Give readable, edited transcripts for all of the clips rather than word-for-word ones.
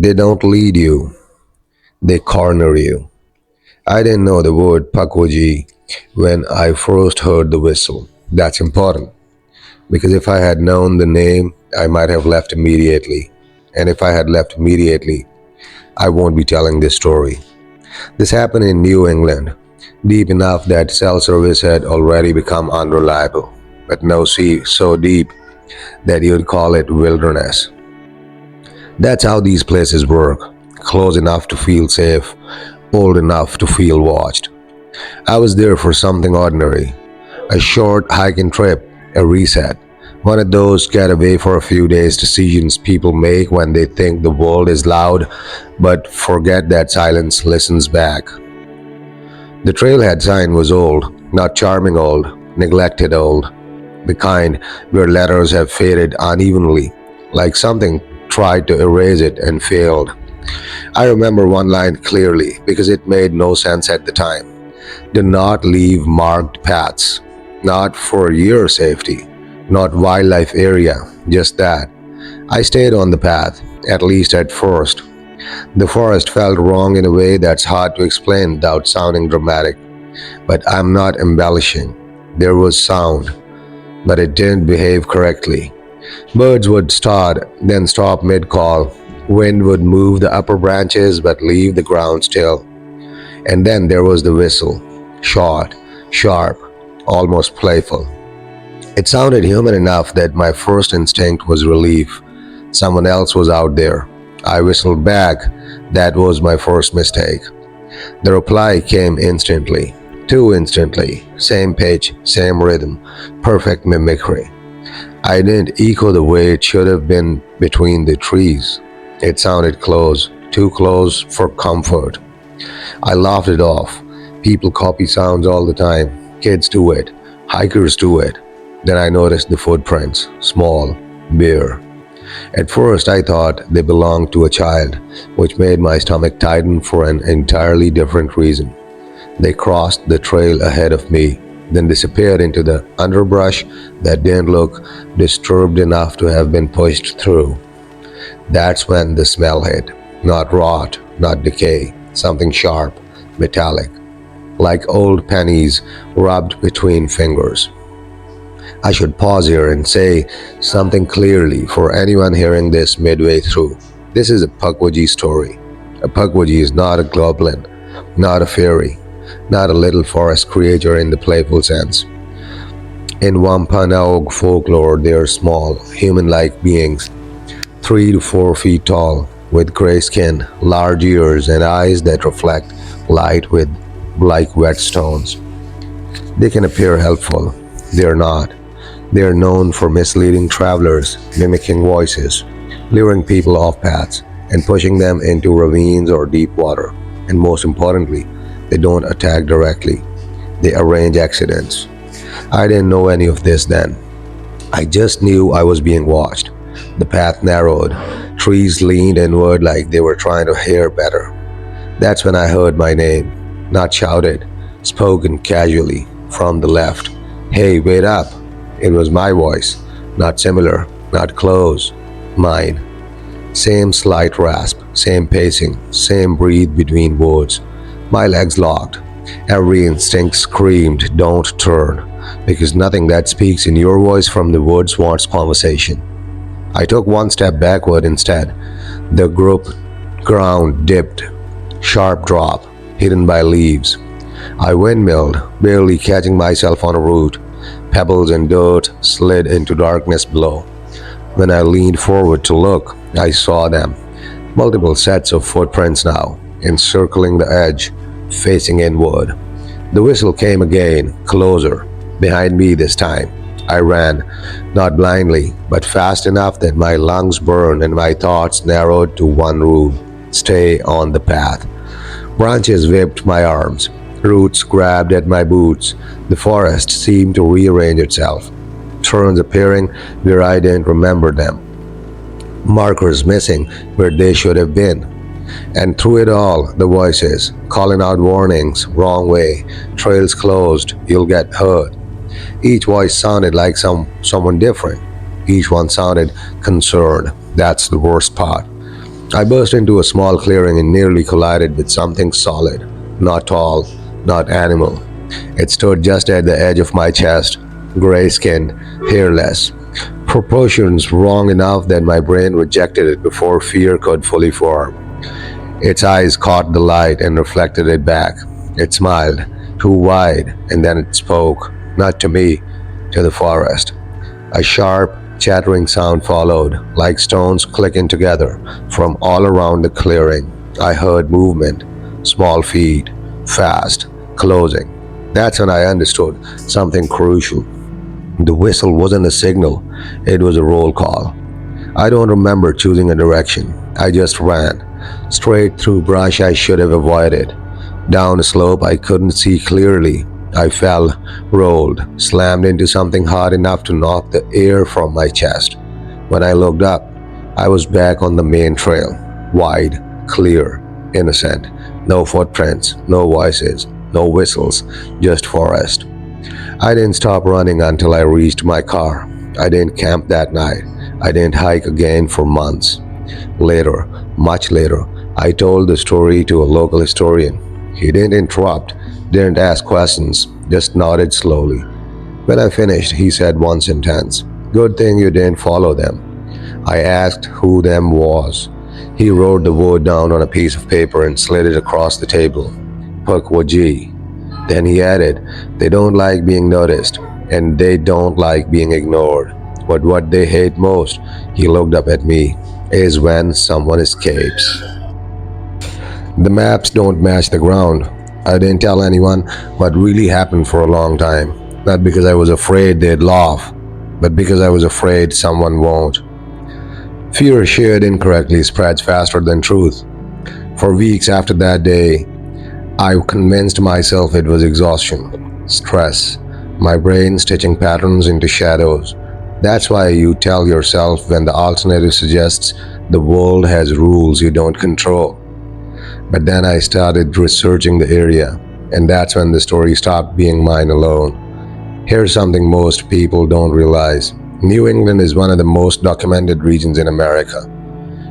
They don't lead you, they corner you. I didn't know the word Pukwudgie when I first heard the whistle. That's important, because if I had known the name, I might have left immediately. And if I had left immediately, I won't be telling this story. This happened in New England, deep enough that cell service had already become unreliable, but no sea so deep that you'd call it wilderness. That's how these places work, close enough to feel safe, old enough to feel watched. I was there for something ordinary, a short hiking trip, a reset, one of those get away for a few days decisions people make when they think the world is loud but forget that silence listens back. The trailhead sign was old, not charming old, neglected old, the kind where letters have faded unevenly, like something tried to erase it and failed. I remember one line clearly because it made no sense at the time. Do not leave marked paths. Not for your safety, not wildlife area, just that. I stayed on the path, at least at first. The forest felt wrong in a way that's hard to explain without sounding dramatic. But I'm not embellishing. There was sound, but it didn't behave correctly. Birds would start, then stop mid call. Wind would move the upper branches but leave the ground still. And then there was the whistle, short, sharp, almost playful. It sounded human enough that my first instinct was relief. Someone else was out there. I whistled back. That was my first mistake. The reply came instantly. Too instantly. Same pitch, same rhythm, perfect mimicry. I didn't echo the way it should have been between the trees. It sounded close, too close for comfort. I laughed it off. People copy sounds all the time. Kids do it. Hikers do it. Then I noticed the footprints, small, bare. At first I thought they belonged to a child, which made my stomach tighten for an entirely different reason. They crossed the trail ahead of me, then disappeared into the underbrush that didn't look disturbed enough to have been pushed through. That's when the smell hit. Not rot, not decay, something sharp, metallic, like old pennies rubbed between fingers. I should pause here and say something clearly for anyone hearing this midway through. This is a Pukwudgie story. A Pukwudgie is not a goblin, not a fairy, not a little forest creature in the playful sense. In Wampanoag folklore, they are small, human-like beings, 3 to 4 feet tall, with gray skin, large ears, and eyes that reflect light with like whetstones. They can appear helpful. They are not. They are known for misleading travelers, mimicking voices, luring people off paths, and pushing them into ravines or deep water. And most importantly, they don't attack directly. They arrange accidents. I didn't know any of this then. I just knew I was being watched. The path narrowed. Trees leaned inward like they were trying to hear better. That's when I heard my name, not shouted, spoken casually from the left. Hey, wait up. It was my voice, not similar, not close, mine. Same slight rasp, same pacing, same breathe between words. My legs locked. Every instinct screamed, don't turn, because nothing that speaks in your voice from the woods wants conversation. I took one step backward instead. The ground dipped, sharp drop, hidden by leaves. I windmilled, barely catching myself on a root. Pebbles and dirt slid into darkness below. When I leaned forward to look, I saw them. Multiple sets of footprints now, encircling the edge, facing inward. The whistle came again, closer, behind me this time. I ran, not blindly, but fast enough that my lungs burned and my thoughts narrowed to one rule: stay on the path. Branches whipped my arms. Roots grabbed at my boots. The forest seemed to rearrange itself, turns appearing where I didn't remember them, markers missing where they should have been. And through it all, the voices, calling out warnings, wrong way, trails closed, you'll get hurt. Each voice sounded like someone different. Each one sounded concerned. That's the worst part. I burst into a small clearing and nearly collided with something solid, not tall, not animal. It stood just at the edge of my chest, gray skinned, hairless, proportions wrong enough that my brain rejected it before fear could fully form. Its eyes caught the light and reflected it back. It smiled, too wide, and then it spoke, not to me, to the forest. A sharp, chattering sound followed, like stones clicking together from all around the clearing. I heard movement, small feet, fast, closing. That's when I understood something crucial. The whistle wasn't a signal, it was a roll call. I don't remember choosing a direction. I just ran, straight through brush I should have avoided, down a slope I couldn't see clearly. I fell, rolled, slammed into something hard enough to knock the air from my chest. When I looked up, I was back on the main trail, wide, clear, innocent. No footprints, no voices, no whistles, just forest. I didn't stop running until I reached my car. I didn't camp that night. I didn't hike again for months. Later, much later, I told the story to a local historian. He didn't interrupt, didn't ask questions, just nodded slowly. When I finished, he said one sentence: "Good thing you didn't follow them." I asked who them was. He wrote the word down on a piece of paper and slid it across the table. Pukwudgie. Then he added, "They don't like being noticed, and they don't like being ignored. But what they hate most," he looked up at me, "is when someone escapes." The maps don't match the ground. I didn't tell anyone what really happened for a long time. Not because I was afraid they'd laugh, but because I was afraid someone won't. Fear shared incorrectly spreads faster than truth. For weeks after that day, I convinced myself it was exhaustion, stress, my brain stitching patterns into shadows. That's why you tell yourself when the alternative suggests the world has rules you don't control. But then I started researching the area, and that's when the story stopped being mine alone. Here's something most people don't realize. New England is one of the most documented regions in America.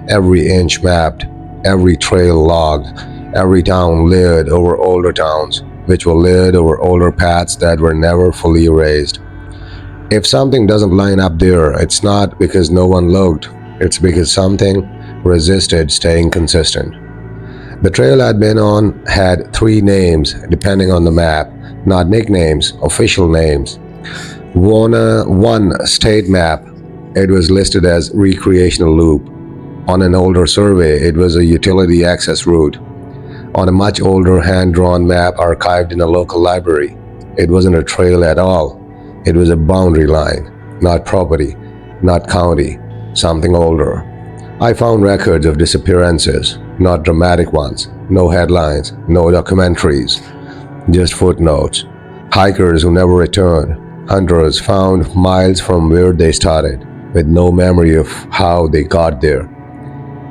Every inch mapped, every trail logged, every town layered over older towns, which were layered over older paths that were never fully erased. If something doesn't line up there, it's not because no one looked, it's because something resisted staying consistent. The trail I'd been on had three names depending on the map, not nicknames, official names. One state map, it was listed as recreational loop. On an older survey, it was a utility access route. On a much older hand-drawn map archived in a local library, it wasn't a trail at all. It was a boundary line, not property, not county, something older. I found records of disappearances, not dramatic ones, no headlines, no documentaries, just footnotes. Hikers who never returned, hunters found miles from where they started, with no memory of how they got there.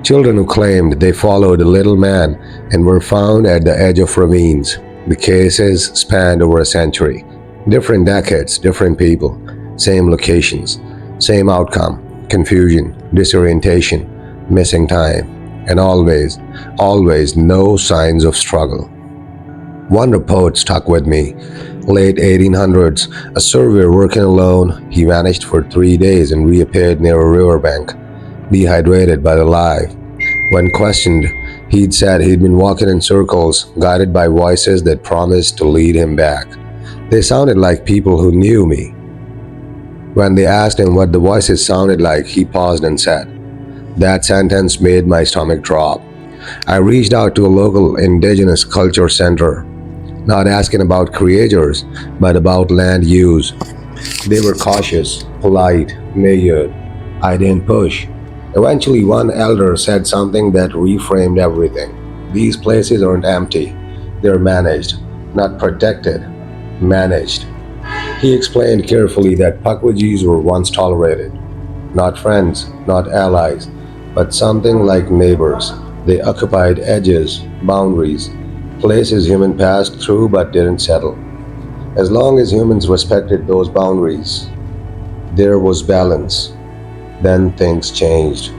Children who claimed they followed a little man and were found at the edge of ravines. The cases spanned over a century. Different decades, different people, same locations, same outcome: confusion, disorientation, missing time, and always, always no signs of struggle. One report stuck with me. Late 1800s, a surveyor working alone, he vanished for 3 days and reappeared near a riverbank, dehydrated but alive. When questioned, he'd said he'd been walking in circles, guided by voices that promised to lead him back. They sounded like people who knew me. When they asked him what the voices sounded like, he paused and said, that sentence made my stomach drop. I reached out to a local indigenous culture center, not asking about creators, but about land use. They were cautious, polite, measured. I didn't push. Eventually, one elder said something that reframed everything. These places aren't empty. They're managed, not protected, managed. He explained carefully that Pukwudgies were once tolerated. Not friends, not allies, but something like neighbors. They occupied edges, boundaries, places humans passed through but didn't settle. As long as humans respected those boundaries, there was balance. Then things changed.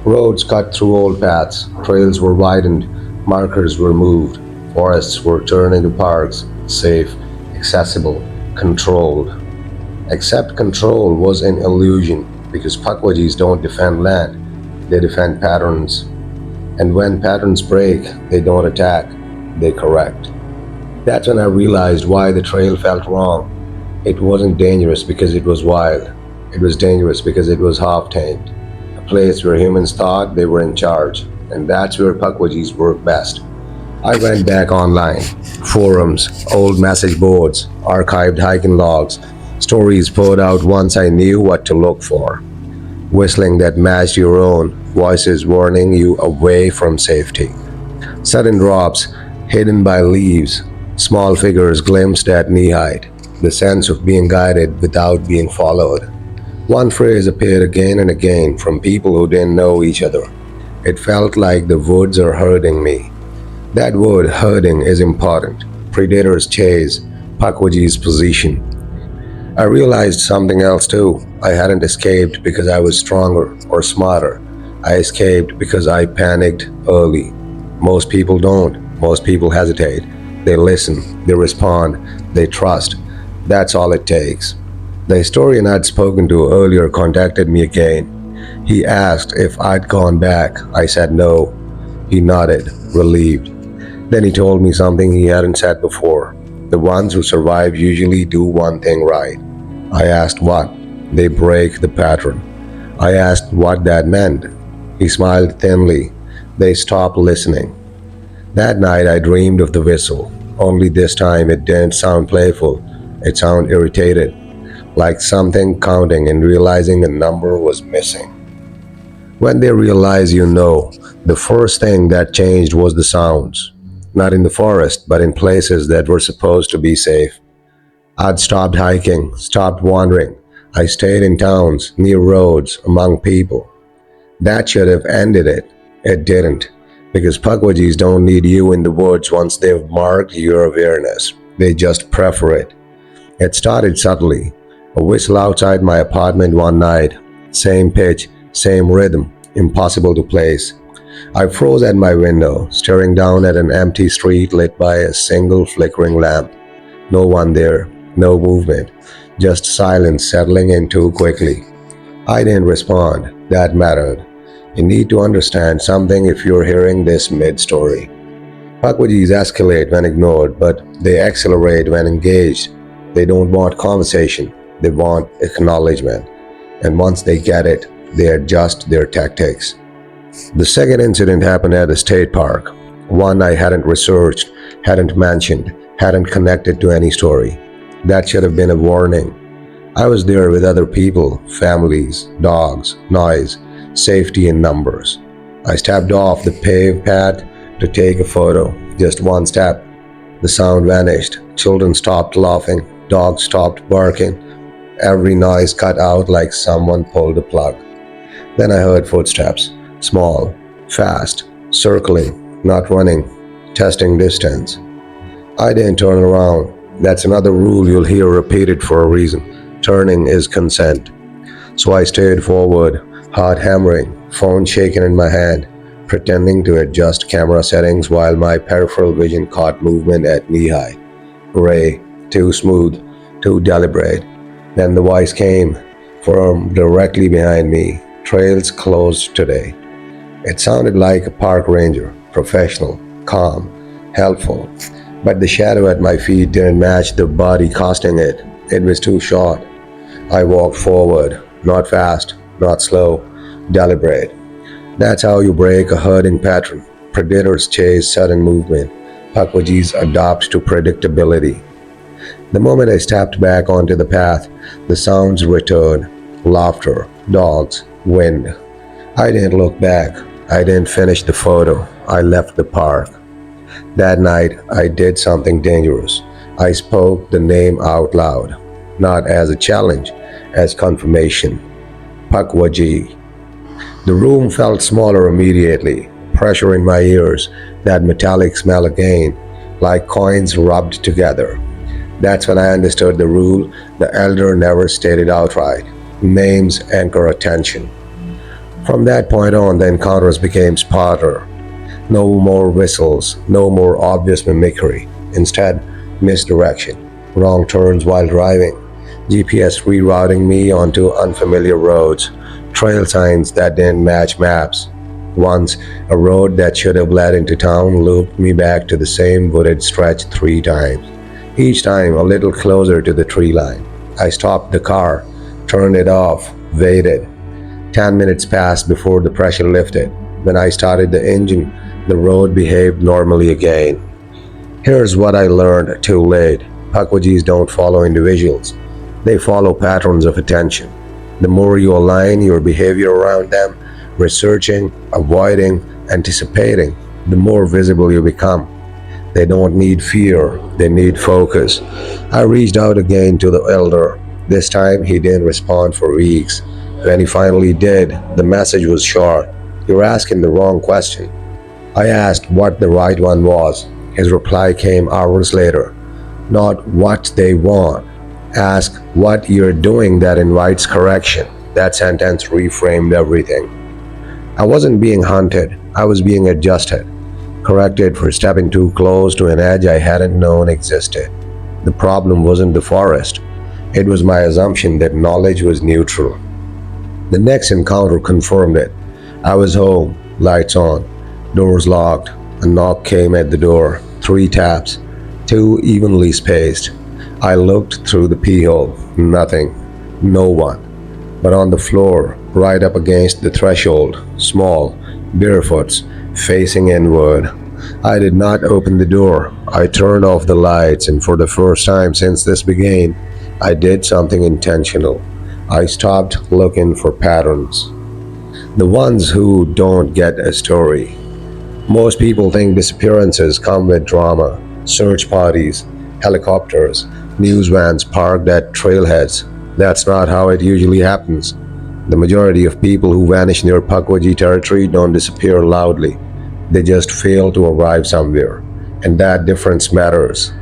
Roads cut through old paths, trails were widened, markers were moved, forests were turned into parks, safe, accessible, controlled. Except control was an illusion because Pukwudgies don't defend land, they defend patterns. And when patterns break, they don't attack, they correct. That's when I realized why the trail felt wrong. It wasn't dangerous because it was wild. It was dangerous because it was half tamed. A place where humans thought they were in charge. And that's where Pukwudgies work best. I went back online. Forums, old message boards, archived hiking logs, stories poured out once I knew what to look for. Whistling that matched your own, voices warning you away from safety. Sudden drops, hidden by leaves, small figures glimpsed at knee height, the sense of being guided without being followed. One phrase appeared again and again from people who didn't know each other. It felt like the woods are hurting me. That word, hurting, is important. Predators chase, Pukwudgie's position. I realized something else too. I hadn't escaped because I was stronger or smarter. I escaped because I panicked early. Most people don't. Most people hesitate. They listen, they respond, they trust. That's all it takes. The historian I'd spoken to earlier contacted me again. He asked if I'd gone back. I said no. He nodded, relieved. Then he told me something he hadn't said before. The ones who survive usually do one thing right. I asked what. They break the pattern. I asked what that meant. He smiled thinly. They stopped listening. That night I dreamed of the whistle. Only this time it didn't sound playful. It sounded irritated, like something counting and realizing a number was missing. When they realize you know, the first thing that changed was the sounds. Not in the forest, but in places that were supposed to be safe. I'd stopped hiking, stopped wandering. I stayed in towns, near roads, among people. That should have ended it. It didn't. Because Pukwudgies don't need you in the woods once they've marked your awareness. They just prefer it. It started subtly. A whistle outside my apartment one night. Same pitch, same rhythm, impossible to place. I froze at my window, staring down at an empty street lit by a single flickering lamp. No one there, no movement, just silence settling in too quickly. I didn't respond. That mattered. You need to understand something if you're hearing this mid-story. Pukwudgies escalate when ignored, but they accelerate when engaged. They don't want conversation, they want acknowledgement. And once they get it, they adjust their tactics. The second incident happened at a state park, one I hadn't researched, hadn't mentioned, hadn't connected to any story. That should have been a warning. I was there with other people, families, dogs, noise, safety in numbers. I stepped off the paved path to take a photo, just one step. The sound vanished, children stopped laughing, dogs stopped barking, every noise cut out like someone pulled a plug. Then I heard footsteps, small, fast, circling, not running, testing distance. I didn't turn around. That's another rule you'll hear repeated for a reason. Turning is consent. So I stayed forward, heart hammering, phone shaking in my hand, pretending to adjust camera settings while my peripheral vision caught movement at knee height. Gray, too smooth, too deliberate. Then the voice came, from directly behind me. Trails closed today. It sounded like a park ranger, professional, calm, helpful. But the shadow at my feet didn't match the body casting it. It was too short. I walked forward, not fast, not slow, deliberate. That's how you break a herding pattern. Predators chase sudden movement. Pukwudgies adapt to predictability. The moment I stepped back onto the path, the sounds returned. Laughter, dogs, wind. I didn't look back. I didn't finish the photo. I left the park. That night, I did something dangerous. I spoke the name out loud, not as a challenge, as confirmation. Pukwudgie. The room felt smaller immediately, pressure in my ears, that metallic smell again, like coins rubbed together. That's when I understood the rule the elder never stated outright. Names anchor attention. From that point on, the encounters became smarter. No more whistles, no more obvious mimicry. Instead, misdirection, wrong turns while driving, GPS rerouting me onto unfamiliar roads, trail signs that didn't match maps. Once, a road that should have led into town looped me back to the same wooded stretch 3 times, each time a little closer to the tree line. I stopped the car, turned it off, waited. 10 minutes passed before the pressure lifted. When I started the engine, the road behaved normally again. Here's what I learned too late. Pukwudgies don't follow individuals. They follow patterns of attention. The more you align your behavior around them, researching, avoiding, anticipating, the more visible you become. They don't need fear, they need focus. I reached out again to the elder. This time he didn't respond for weeks. When he finally did, the message was short. You're asking the wrong question. I asked what the right one was. His reply came hours later. Not what they want. Ask what you're doing that invites correction. That sentence reframed everything. I wasn't being hunted, I was being adjusted, corrected for stepping too close to an edge I hadn't known existed. The problem wasn't the forest, it was my assumption that knowledge was neutral. The next encounter confirmed it. I was home, lights on, doors locked. A knock came at the door, 3 taps, 2 evenly spaced. I looked through the keyhole. Nothing. No one. But on the floor, right up against the threshold, small, barefoots, facing inward. I did not open the door. I turned off the lights, and for the first time since this began, I did something intentional. I stopped looking for patterns. The ones who don't get a story. Most people think disappearances come with drama, search parties, helicopters, news vans parked at trailheads. That's not how it usually happens. The majority of people who vanish near Pukwudgie territory don't disappear loudly. They just fail to arrive somewhere. And that difference matters.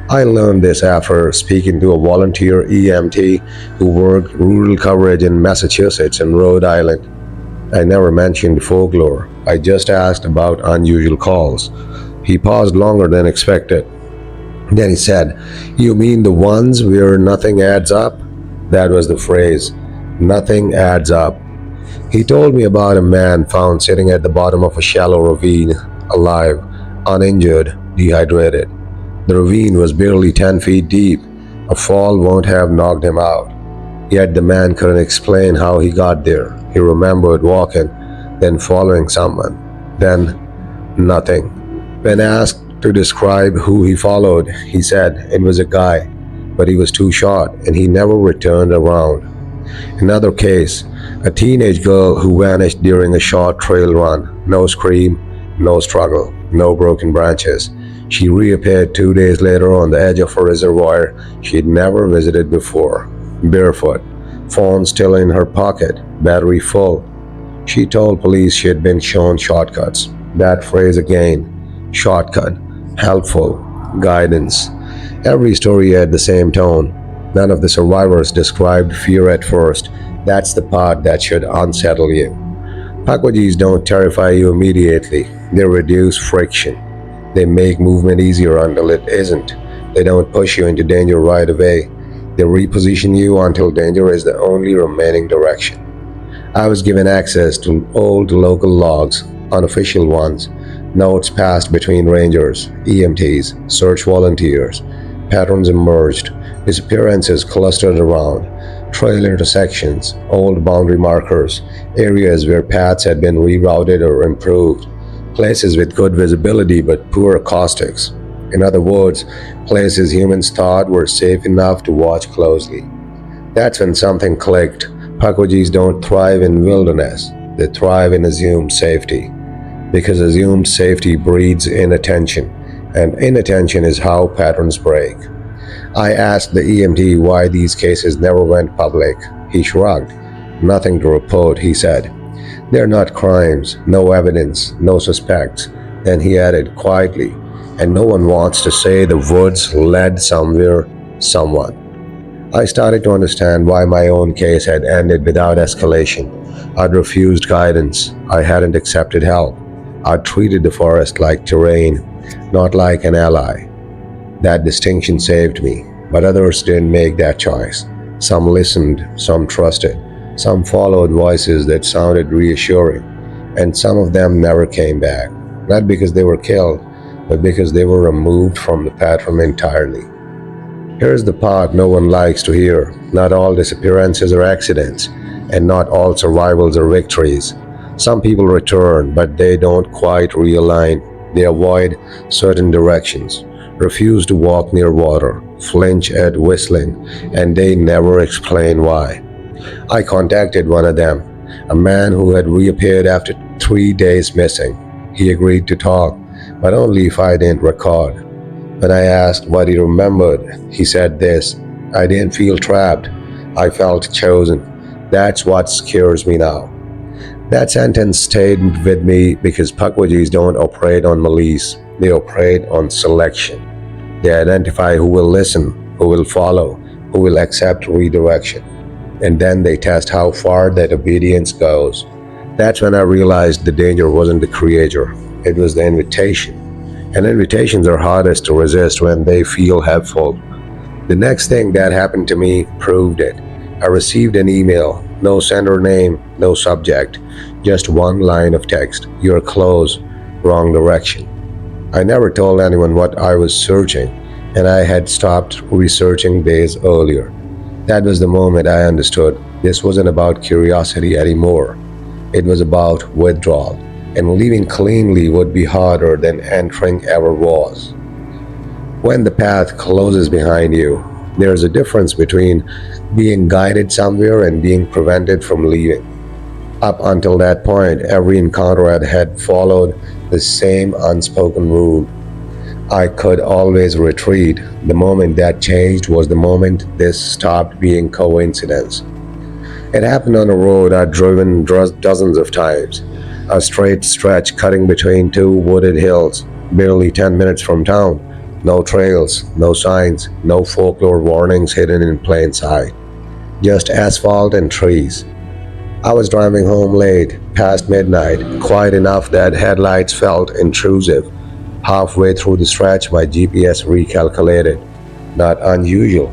I learned this after speaking to a volunteer EMT who worked rural coverage in Massachusetts and Rhode Island. I never mentioned folklore. I just asked about unusual calls. He paused longer than expected. Then he said, "You mean the ones where nothing adds up?" That was the phrase. Nothing adds up. He told me about a man found sitting at the bottom of a shallow ravine, alive, uninjured, dehydrated. The ravine was barely 10 feet deep. A fall won't have knocked him out. Yet the man couldn't explain how he got there. He remembered walking, then following someone, then nothing. When asked to describe who he followed, he said it was a guy, but he was too short and he never returned around. Another case, a teenage girl who vanished during a short trail run. No scream, no struggle, no broken branches. She reappeared 2 days later on the edge of a reservoir she'd never visited before, barefoot, phone still in her pocket, battery full. She told police she had been shown shortcuts. That phrase again, shortcut, helpful, guidance. Every story had the same tone. None of the survivors described fear at first. That's the part that should unsettle you. Pukwudgies don't terrify you immediately. They reduce friction. They make movement easier until it isn't. They don't push you into danger right away. They reposition you until danger is the only remaining direction. I was given access to old local logs, unofficial ones, notes passed between rangers, EMTs, search volunteers. Patterns emerged, disappearances clustered around, trail intersections, old boundary markers, areas where paths had been rerouted or improved, places with good visibility but poor acoustics. In other words, places humans thought were safe enough to watch closely. That's when something clicked. Pukwudgies don't thrive in wilderness, they thrive in assumed safety. Because assumed safety breeds inattention, and inattention is how patterns break. I asked the EMT why these cases never went public. He shrugged. Nothing to report, he said. They're not crimes, no evidence, no suspects. Then he added quietly, and no one wants to say the woods led somewhere, someone. I started to understand why my own case had ended without escalation. I'd refused guidance. I hadn't accepted help. I'd treated the forest like terrain, not like an ally. That distinction saved me, but others didn't make that choice. Some listened, some trusted, some followed voices that sounded reassuring, and some of them never came back. Not because they were killed, but because they were removed from the pattern entirely. Here's the part no one likes to hear. Not all disappearances are accidents, and not all survivals are victories. Some people return, but they don't quite realign. They avoid certain directions, refuse to walk near water, flinch at whistling, and they never explain why. I contacted one of them, a man who had reappeared after 3 days missing. He agreed to talk, but only if I didn't record. When I asked what he remembered, he said this: I didn't feel trapped. I felt chosen. That's what scares me now. That sentence stayed with me because Pukwudgies don't operate on malice. They operate on selection. They identify who will listen, who will follow, who will accept redirection. And then they test how far that obedience goes. That's when I realized the danger wasn't the creator, it was the invitation. And invitations are hardest to resist when they feel helpful. The next thing that happened to me proved it. I received an email, no sender name, no subject, just one line of text: You're close, wrong direction. I never told anyone what I was searching, and I had stopped researching days earlier. That was the moment I understood this wasn't about curiosity anymore. It was about withdrawal, and leaving cleanly would be harder than entering ever was. When the path closes behind you, there's a difference between being guided somewhere and being prevented from leaving. Up until that point, every encounter I had followed the same unspoken rule. I could always retreat. The moment that changed was the moment this stopped being coincidence. It happened on a road I'd driven dozens of times, a straight stretch cutting between two wooded hills, barely 10 minutes from town. No trails, no signs, no folklore warnings hidden in plain sight. Just asphalt and trees. I was driving home late, past midnight, quiet enough that headlights felt intrusive. Halfway through the stretch, my GPS recalculated. Not unusual.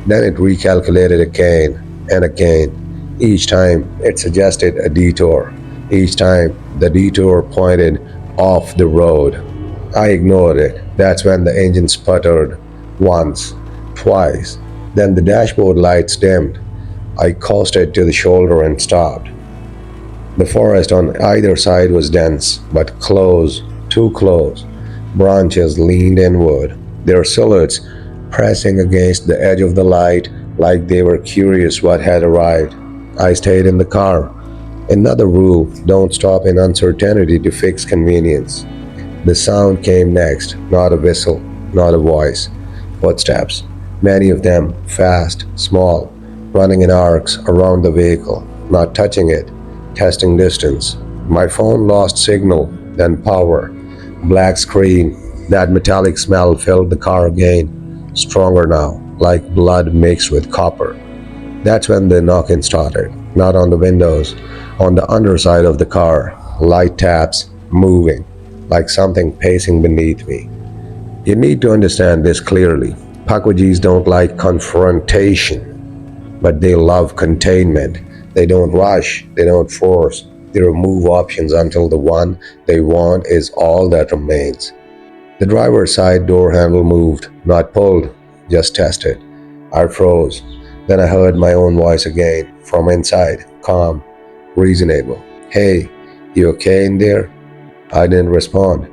Then it recalculated again and again. Each time, it suggested a detour. Each time, the detour pointed off the road. I ignored it. That's when the engine sputtered. Once, twice. Then the dashboard lights dimmed. I coasted to the shoulder and stopped. The forest on either side was dense, but close, too close. Branches leaned inward, their silhouettes pressing against the edge of the light like they were curious what had arrived. I stayed in the car. Another rule: don't stop in uncertainty to fix convenience. The sound came next, not a whistle, not a voice. Footsteps, many of them fast, small, running in arcs around the vehicle, not touching it, testing distance. My phone lost signal, then power. Black screen, that metallic smell filled the car again, stronger now, like blood mixed with copper. That's when the knocking started, not on the windows, on the underside of the car, light taps, moving, like something pacing beneath me. You need to understand this clearly. Pukwudgies don't like confrontation, but they love containment. They don't rush, they don't force, they remove options until the one they want is all that remains. The driver's side door handle moved, not pulled, just tested. I froze. Then I heard my own voice again, from inside, calm, reasonable. Hey, you okay in there? I didn't respond.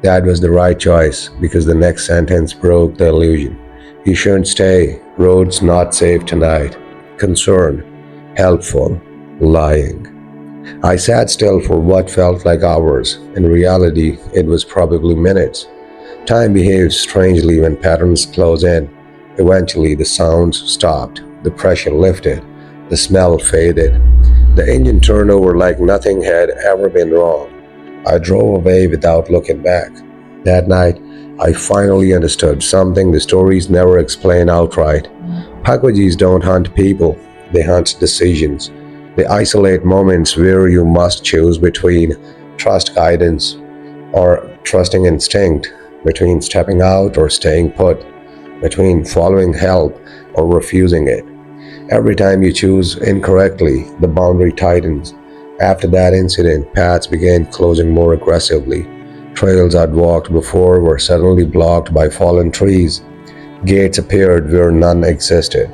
That was the right choice, because the next sentence broke the illusion. You shouldn't stay. Roads not safe tonight. Concerned, helpful, lying. I sat still for what felt like hours. In reality, it was probably minutes. Time behaves strangely when patterns close in. Eventually, the sounds stopped. The pressure lifted. The smell faded. The engine turned over like nothing had ever been wrong. I drove away without looking back. That night, I finally understood something the stories never explain outright. Pukwudgies don't hunt people, they hunt decisions. They isolate moments where you must choose between trust guidance or trusting instinct, between stepping out or staying put, between following help or refusing it. Every time you choose incorrectly, the boundary tightens. After that incident, paths began closing more aggressively. Trails I'd walked before were suddenly blocked by fallen trees. Gates appeared where none existed.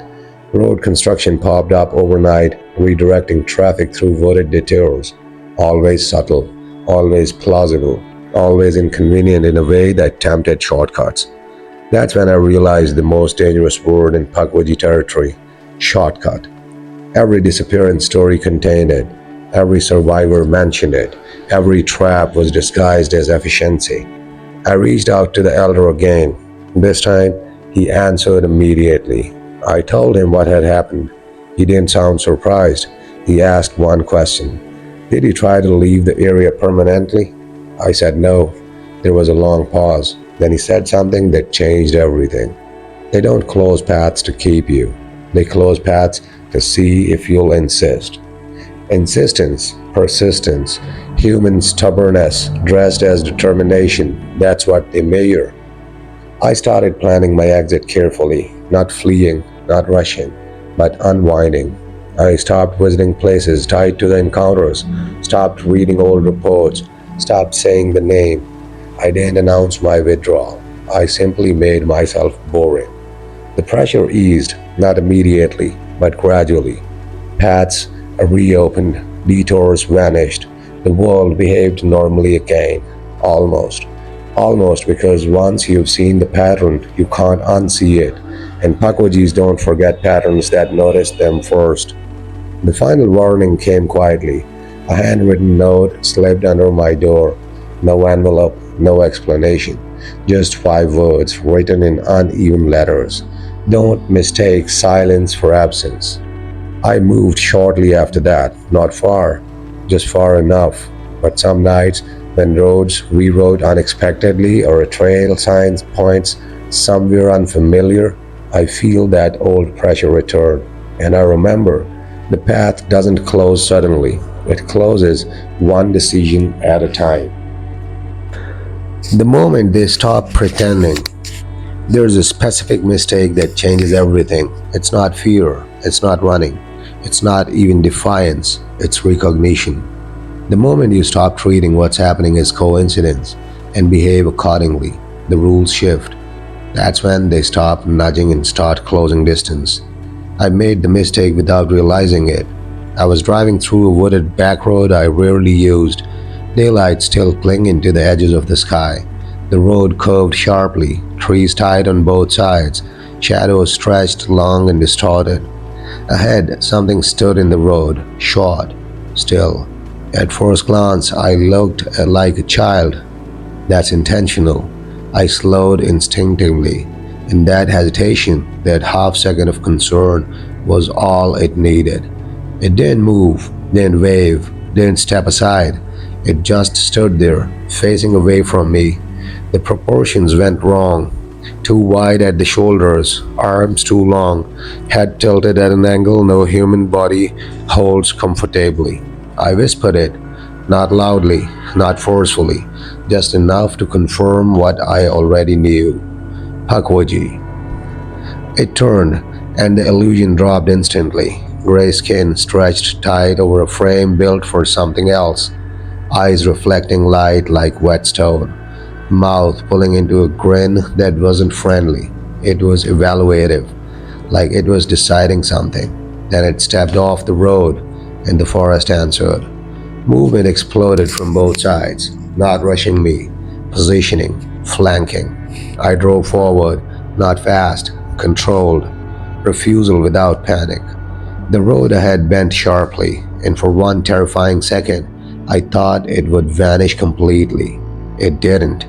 Road construction popped up overnight, redirecting traffic through wooded detours. Always subtle, always plausible, always inconvenient in a way that tempted shortcuts. That's when I realized the most dangerous word in Pukwudgie territory: shortcut. Every disappearance story contained it. Every survivor mentioned it. Every trap was disguised as efficiency. I reached out to the elder again. This time, he answered immediately. I told him what had happened. He didn't sound surprised. He asked one question: "Did you try to leave the area permanently?" I said no. There was a long pause. Then he said something that changed everything. They don't close paths to keep you. They close paths to see if you'll insist. Insistence, persistence, human stubbornness dressed as determination, that's what they measure. I started planning my exit carefully, not fleeing, not rushing, but unwinding. I stopped visiting places tied to the encounters, stopped reading old reports, stopped saying the name. I didn't announce my withdrawal. I simply made myself boring. The pressure eased, not immediately, but gradually. Paths reopened, detours vanished. The world behaved normally again. Almost. Almost, because once you've seen the pattern, you can't unsee it. And Pukwudgies don't forget patterns that notice them first. The final warning came quietly. A handwritten note slipped under my door. No envelope, no explanation. Just 5 words written in uneven letters. Don't mistake silence for absence. I moved shortly after that, not far, just far enough. But some nights, when roads reroute unexpectedly or a trail sign points somewhere unfamiliar, I feel that old pressure return. And I remember, the path doesn't close suddenly. It closes one decision at a time. The moment they stop pretending, there's a specific mistake that changes everything. It's not fear, it's not running, it's not even defiance, it's recognition. The moment you stop treating what's happening as coincidence and behave accordingly, the rules shift. That's when they stop nudging and start closing distance. I made the mistake without realizing it. I was driving through a wooded back road I rarely used, daylight still clinging to the edges of the sky. The road curved sharply, trees tied on both sides, shadows stretched long and distorted. Ahead, something stood in the road, short, still. At first glance, I looked like a child. That's intentional. I slowed instinctively, and that hesitation, that half second of concern, was all it needed. It didn't move, didn't wave, didn't step aside. It just stood there, facing away from me. The proportions went wrong. Too wide at the shoulders, arms too long, head tilted at an angle no human body holds comfortably. I whispered it, not loudly, not forcefully, just enough to confirm what I already knew. Pukwudgie. It turned, and the illusion dropped instantly. Gray skin stretched tight over a frame built for something else, eyes reflecting light like wet stone, mouth pulling into a grin that wasn't friendly. It was evaluative, like it was deciding something. Then it stepped off the road, and the forest answered. Movement exploded from both sides, not rushing me, positioning, flanking. I drove forward, not fast, controlled, refusal without panic. The road ahead bent sharply, and for one terrifying second, I thought it would vanish completely. It didn't,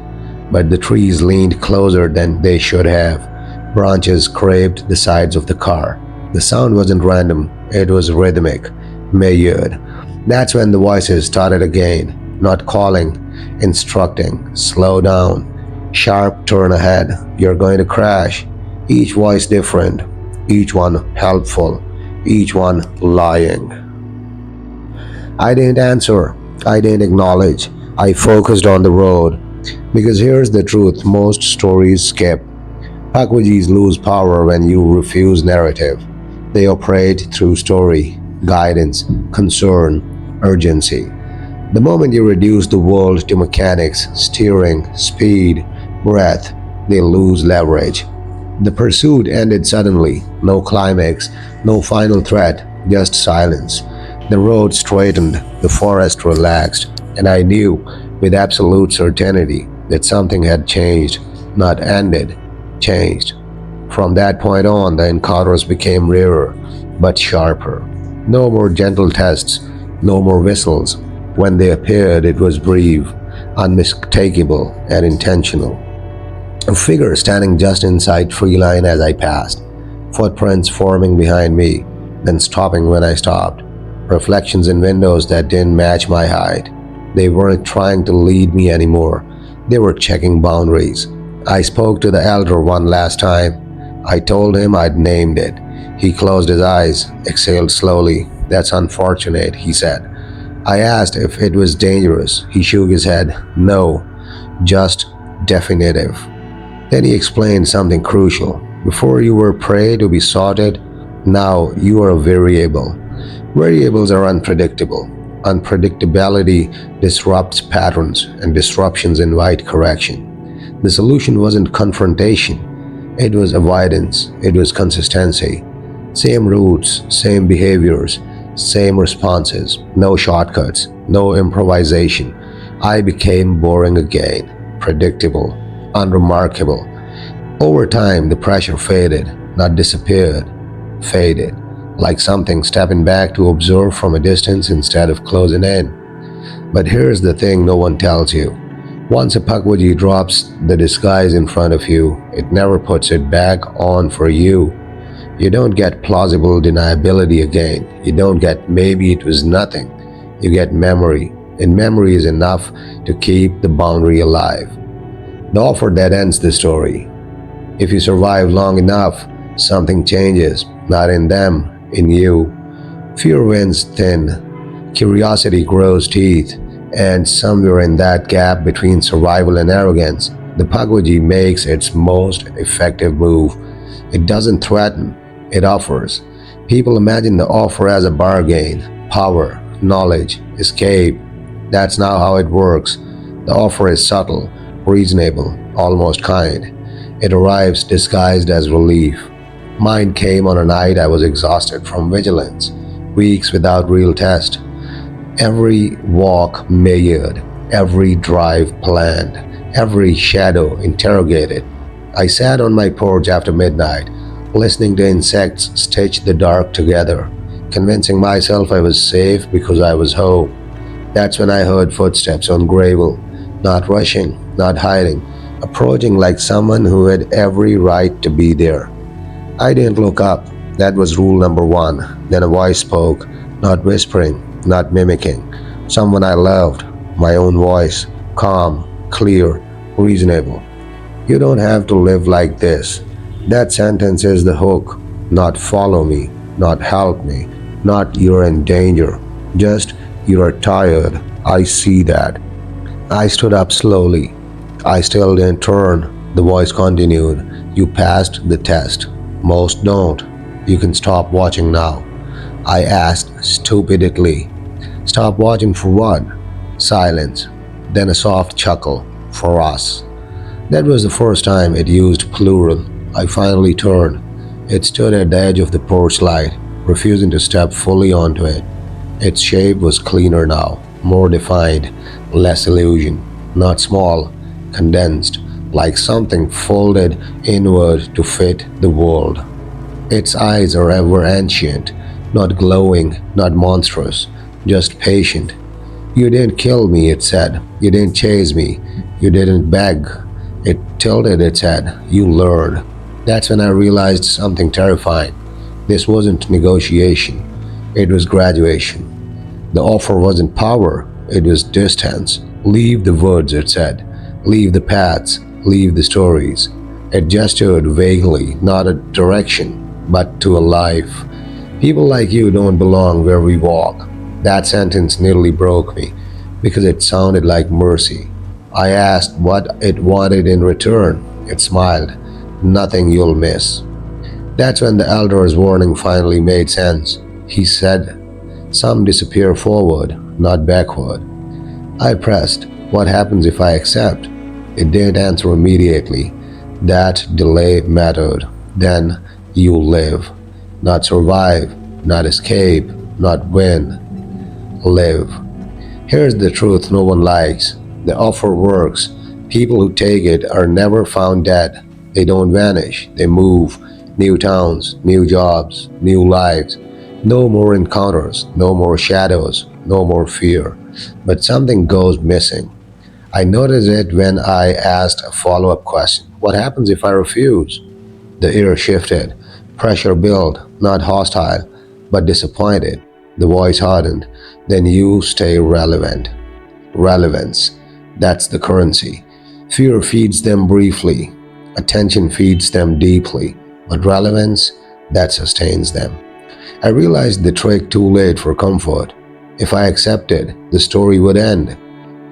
but the trees leaned closer than they should have. Branches scraped the sides of the car. The sound wasn't random, it was rhythmic, measured. That's when the voices started again, not calling, instructing. Slow down. Sharp turn ahead. You're going to crash. Each voice different. each one helpful, each one lying. I didn't answer. I didn't acknowledge. I focused on the road. Because here's the truth most stories skip. Pukwudgies lose power when you refuse narrative. They operate through story, guidance, concern, urgency. The moment you reduce the world to mechanics, steering, speed, breath, they lose leverage. The pursuit ended suddenly. No climax, no final threat, just silence. The road straightened, the forest relaxed, and I knew with absolute certainty that something had changed, not ended, changed. From that point on, the encounters became rarer, but sharper. No more gentle tests, no more whistles. When they appeared, it was brief, unmistakable, and intentional. A figure standing just inside tree line as I passed, footprints forming behind me, then stopping when I stopped, reflections in windows that didn't match my height. They weren't trying to lead me anymore, they were checking boundaries. I spoke to the elder one last time. I told him I'd named it. He closed his eyes, exhaled slowly. "That's unfortunate," he said. I asked if it was dangerous. He shook his head. "No, just definitive." Then he explained something crucial. Before you were prey to be sorted, now you are a variable. Variables are unpredictable. Unpredictability disrupts patterns, and disruptions invite correction. The solution wasn't confrontation, it was avoidance, it was consistency. Same routes, same behaviors, same responses, no shortcuts, no improvisation. I became boring again, predictable, unremarkable. Over time, the pressure faded, not disappeared, faded, like something stepping back to observe from a distance instead of closing in. But here's the thing no one tells you. Once a Pukwudgie drops the disguise in front of you, it never puts it back on for you. You don't get plausible deniability again. You don't get maybe it was nothing. You get memory, and memory is enough to keep the boundary alive. The offer that ends the story. If you survive long enough, something changes, not in them, in you. Fear wins thin, curiosity grows teeth, and somewhere in that gap between survival and arrogance, the Pukwudgie makes its most effective move. It doesn't threaten, it offers. People imagine the offer as a bargain, power, knowledge, escape. That's not how it works. The offer is subtle, reasonable, almost kind. It arrives disguised as relief. Mine came on a night I was exhausted from vigilance, weeks without real test. Every walk measured, every drive planned, every shadow interrogated. I sat on my porch after midnight, listening to insects stitch the dark together, convincing myself I was safe because I was home. That's when I heard footsteps on gravel, not rushing, not hiding, approaching like someone who had every right to be there. I didn't look up. That was rule number one. Then a voice spoke, not whispering, not mimicking. Someone I loved, my own voice, calm, clear, reasonable. "You don't have to live like this." That sentence is the hook. Not follow me, not help me, not you're in danger. Just you're tired. I see that. I stood up slowly. I still didn't turn. The voice continued. "You passed the test. Most don't. You can stop watching now." I asked stupidly. "Stop watching for what?" Silence. Then a soft chuckle. "For us." That was the first time it used plural. I finally turned. It stood at the edge of the porch light, refusing to step fully onto it. Its shape was cleaner now, more defined, less illusion. Not small, condensed, like something folded inward to fit the world. Its eyes are ever ancient, not glowing, not monstrous, just patient. "You didn't kill me," it said. "You didn't chase me. You didn't beg." It tilted its head. "You learned." That's when I realized something terrifying. This wasn't negotiation. It was graduation. The offer wasn't power. It was distance. "Leave the woods," it said. "Leave the paths. Leave the stories." It gestured vaguely, not a direction, but to a life. People like you don't belong where we walk. That sentence nearly broke me because it sounded like mercy. I asked what it wanted in return. It smiled. Nothing you'll miss. That's when the elder's warning finally made sense. He said, some disappear forward, not backward. I pressed, what happens if I accept? It didn't answer immediately. That delay mattered. Then you live. Not survive, not escape, not win. Live. Here's the truth no one likes. The offer works. People who take it are never found dead. They don't vanish. They move. New towns, new jobs, new lives. No more encounters, no more shadows, no more fear. But something goes missing. I noticed it when I asked a follow-up question. What happens if I refuse? The air shifted. Pressure built, not hostile, but disappointed. The voice hardened. Then you stay relevant. Relevance. That's the currency. Fear feeds them briefly. Attention feeds them deeply. But relevance, that sustains them. I realized the trick too late for comfort. If I accepted, the story would end.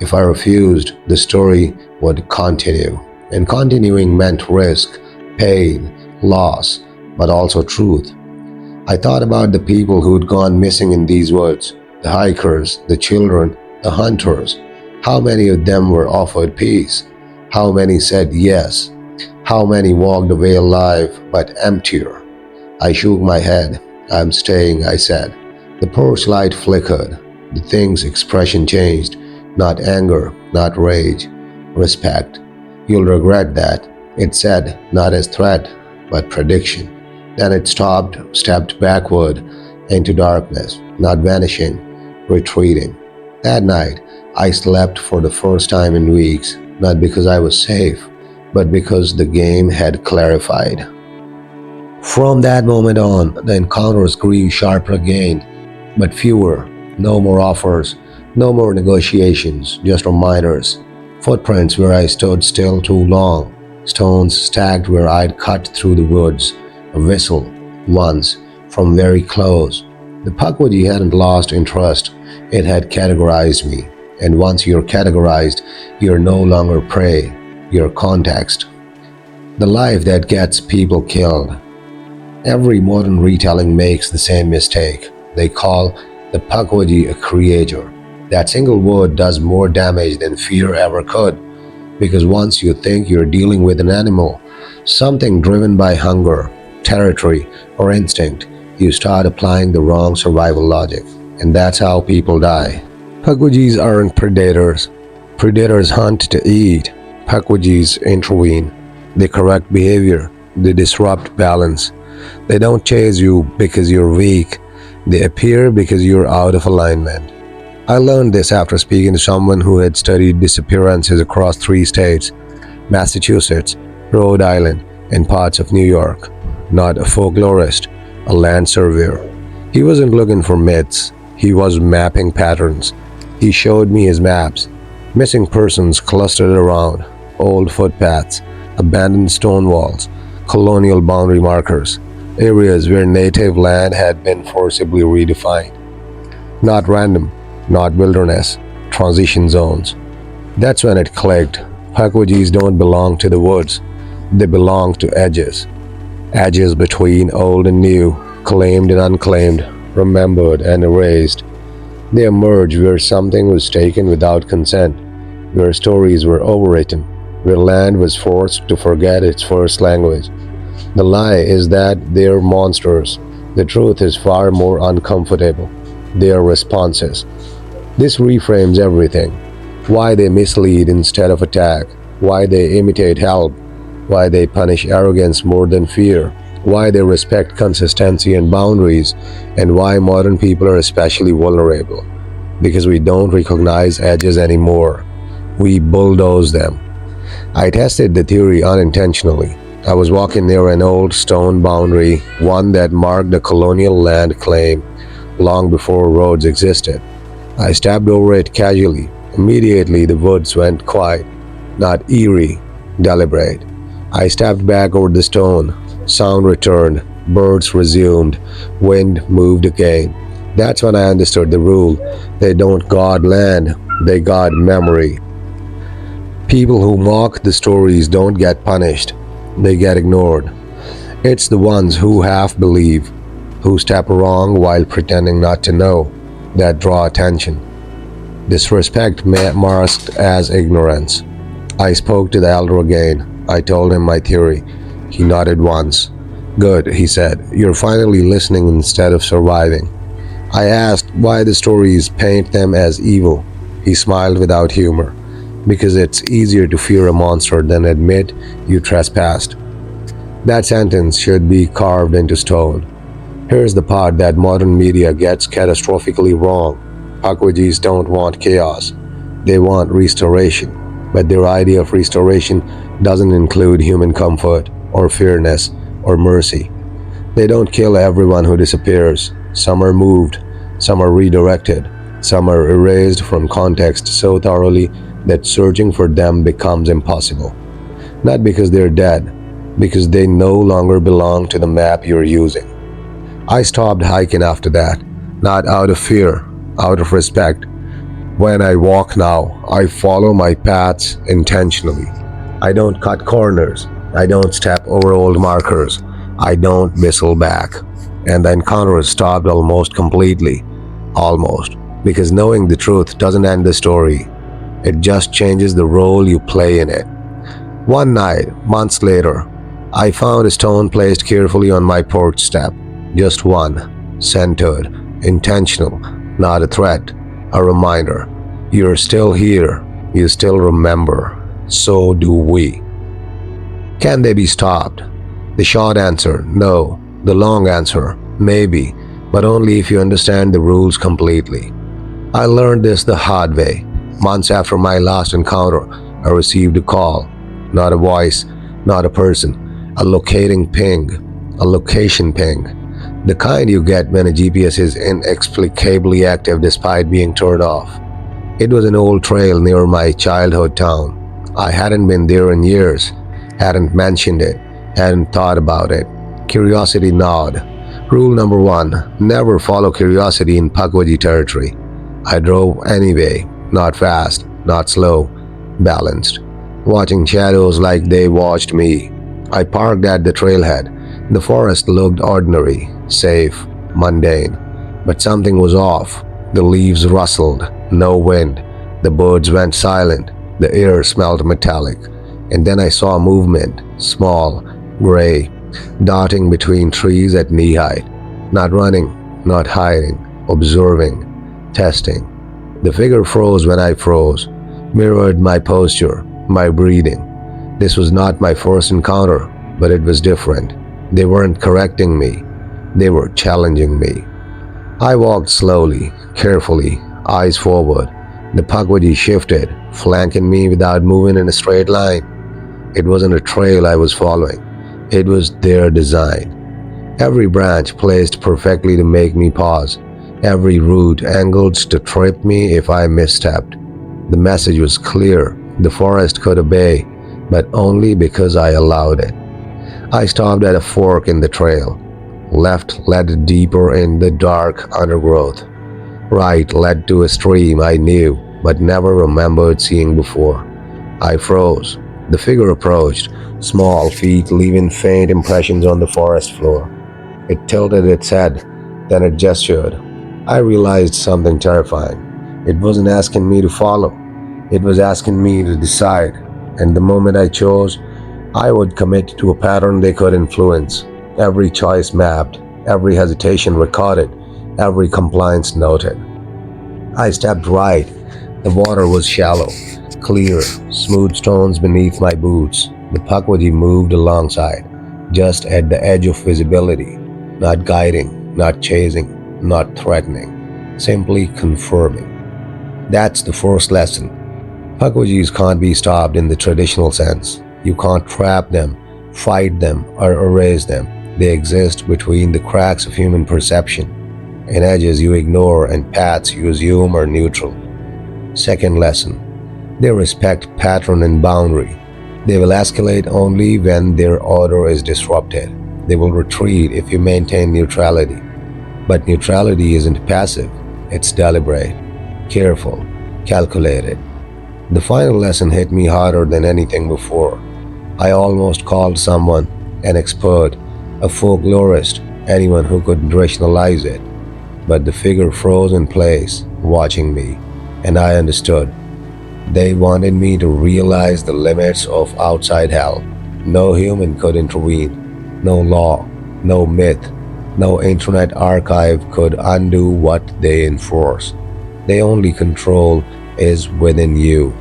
If I refused, the story would continue. And continuing meant risk, pain, loss, but also truth. I thought about the people who'd gone missing in these woods, the hikers, the children, the hunters. How many of them were offered peace? How many said yes? How many walked away alive but emptier? I shook my head. I'm staying, I said. The porch light flickered. The thing's expression changed. Not anger, not rage. Respect. You'll regret that. It said, not as threat, but prediction. Then it stopped, stepped backward into darkness, not vanishing, retreating. That night, I slept for the first time in weeks, not because I was safe, but because the game had clarified. From that moment on, the encounters grew sharper again, but fewer. No more offers, no more negotiations, just reminders. Footprints where I stood still too long, stones stacked where I'd cut through the woods, a whistle, once, from very close. The Pukwudgie hadn't lost interest, it had categorized me. And once you're categorized, you're no longer prey, you're context. The life that gets people killed. Every modern retelling makes the same mistake. They call the Pukwudgie a creator. That single word does more damage than fear ever could, because once you think you're dealing with an animal, something driven by hunger, territory, or instinct, you start applying the wrong survival logic, and that's how people die. Pukwudgies aren't predators. Predators hunt to eat. Pukwudgies intervene. They correct behavior. They disrupt balance. They don't chase you because you're weak. They appear because you're out of alignment. I learned this after speaking to someone who had studied disappearances across 3 states, Massachusetts, Rhode Island, and parts of New York. Not a folklorist, a land surveyor. He wasn't looking for myths. He was mapping patterns. He showed me his maps. Missing persons clustered around, old footpaths, abandoned stone walls, colonial boundary markers, areas where native land had been forcibly redefined. Not random, not wilderness, transition zones. That's when it clicked. Pukwudgies don't belong to the woods. They belong to edges. Edges between old and new, claimed and unclaimed, remembered and erased. They emerge where something was taken without consent, where stories were overwritten, where land was forced to forget its first language. The lie is that they're monsters. The truth is far more uncomfortable. They are responses. This reframes everything. Why they mislead instead of attack, why they imitate help, why they punish arrogance more than fear, why they respect consistency and boundaries, and why modern people are especially vulnerable. Because we don't recognize edges anymore. We bulldoze them. I tested the theory unintentionally. I was walking near an old stone boundary, one that marked a colonial land claim long before roads existed. I stepped over it casually. Immediately the woods went quiet, not eerie, deliberate. I stepped back over the stone. Sound returned, Birds resumed. Wind moved again. That's when I understood the rule. They don't guard land, they guard memory. People who mock the stories don't get punished, they get ignored. It's the ones who half believe, who step wrong while pretending not to know, that draw attention. Disrespect masked as ignorance. I spoke to the elder again. I told him my theory. He nodded once. Good, he said. You're finally listening instead of surviving. I asked why the stories paint them as evil. He smiled without humor. Because it's easier to fear a monster than admit you trespassed. That sentence should be carved into stone. Here's the part that modern media gets catastrophically wrong. Pukwudgies don't want chaos. They want restoration. But their idea of restoration doesn't include human comfort, or fairness, or mercy. They don't kill everyone who disappears. Some are moved, some are redirected, some are erased from context so thoroughly that searching for them becomes impossible. Not because they're dead, because they no longer belong to the map you're using. I stopped hiking after that, not out of fear, out of respect. When I walk now, I follow my paths intentionally. I don't cut corners. I don't step over old markers. I don't whistle back. And the encounter stopped almost completely. Almost. Because knowing the truth doesn't end the story. It just changes the role you play in it. One night, months later, I found a stone placed carefully on my porch step. Just one. Centered. Intentional. Not a threat. A reminder. You're still here. You still remember. So do we. Can they be stopped? The short answer, no. The long answer, maybe, but only if you understand the rules completely. I learned this the hard way. Months after my last encounter, I received a call. Not a voice, not a person. A locating ping. A location ping. The kind you get when a GPS is inexplicably active despite being turned off. It was an old trail near my childhood town. I hadn't been there in years, hadn't mentioned it, hadn't thought about it. Curiosity gnawed. Rule number 1, never follow curiosity in Pukwudgie territory. I drove anyway, not fast, not slow, balanced, watching shadows like they watched me. I parked at the trailhead. The forest looked ordinary, safe, mundane, but something was off. The leaves rustled, no wind. The birds went silent. The air smelled metallic. And then I saw movement, small, gray, darting between trees at knee height. Not running, not hiding, observing, testing. The figure froze when I froze, mirrored my posture, my breathing. This was not my first encounter, but it was different. They weren't correcting me. They were challenging me. I walked slowly, carefully, eyes forward. The Pukwudgie shifted, flanking me without moving in a straight line. It wasn't a trail I was following. It was their design. Every branch placed perfectly to make me pause. Every root angled to trip me if I misstepped. The message was clear. The forest could obey, but only because I allowed it. I stopped at a fork in the trail. Left led deeper in the dark undergrowth. Right led to a stream I knew, but never remembered seeing before. I froze. The figure approached, small feet leaving faint impressions on the forest floor. It tilted its head, then it gestured. I realized something terrifying. It wasn't asking me to follow. It was asking me to decide, and the moment I chose, I would commit to a pattern they could influence. Every choice mapped, every hesitation recorded, every compliance noted. I stepped right. The water was shallow, clear, smooth stones beneath my boots. The Pukwudgie moved alongside, just at the edge of visibility, not guiding, not chasing, not threatening, simply confirming. That's the first lesson. Pukwudgies can't be stopped in the traditional sense. You can't trap them, fight them, or erase them. They exist between the cracks of human perception, in edges you ignore and paths you assume are neutral. Second lesson. They respect pattern and boundary. They will escalate only when their order is disrupted. They will retreat if you maintain neutrality. But neutrality isn't passive, it's deliberate, careful, calculated. The final lesson hit me harder than anything before. I almost called someone an expert, a folklorist, anyone who could rationalize it. But the figure froze in place, watching me, and I understood. They wanted me to realize the limits of outside hell. No human could intervene, no law, no myth, no internet archive could undo what they enforce. The only control is within you.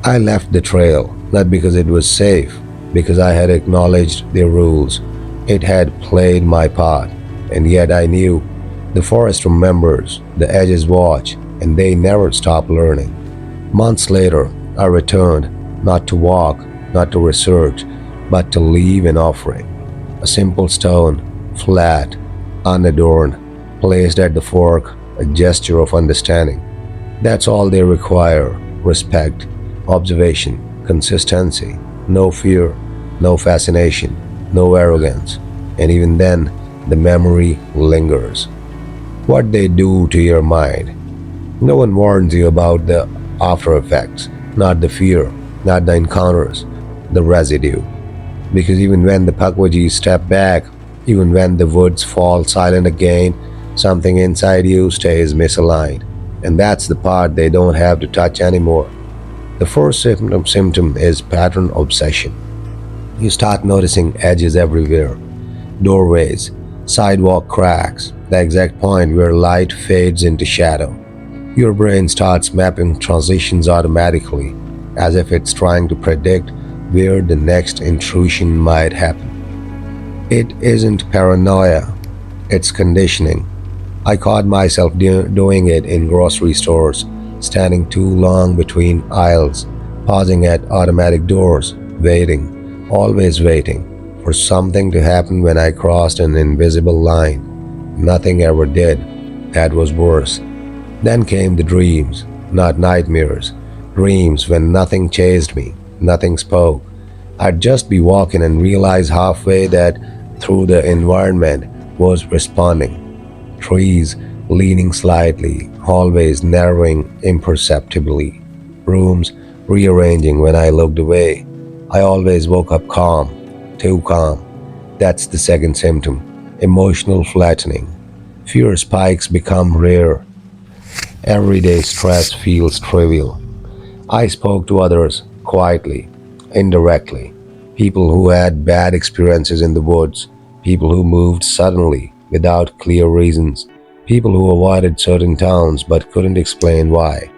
I left the trail, not because it was safe, because I had acknowledged their rules. It had played my part, and yet I knew the forest remembers, the edges watch, and they never stop learning. Months later, I returned, not to walk, not to research, but to leave an offering. A simple stone, flat, unadorned, placed at the fork, a gesture of understanding. That's all they require: respect, observation, consistency, no fear, no fascination, no arrogance. And even then, the memory lingers. What they do to your mind. No one warns you about the after effects, not the fear, not the encounters, the residue. Because even when the Pukwudgie step back, even when the woods fall silent again, something inside you stays misaligned. And that's the part they don't have to touch anymore. The first symptom is pattern obsession. You start noticing edges everywhere: doorways, sidewalk cracks, the exact point where light fades into shadow. Your brain starts mapping transitions automatically, as if it's trying to predict where the next intrusion might happen. It isn't paranoia, it's conditioning. I caught myself doing it in grocery stores, standing too long between aisles, pausing at automatic doors, waiting, always waiting, for something to happen when I crossed an invisible line. Nothing ever did. That was worse. Then came the dreams, not nightmares. Dreams when nothing chased me, nothing spoke. I'd just be walking and realize halfway that through the environment was responding. Trees leaning slightly, hallways narrowing imperceptibly, rooms rearranging when I looked away. I always woke up calm, too calm. That's the second symptom: emotional flattening. Fear spikes become rare. Everyday stress feels trivial. I spoke to others quietly, indirectly. People who had bad experiences in the woods, people who moved suddenly without clear reasons, people who avoided certain towns but couldn't explain why.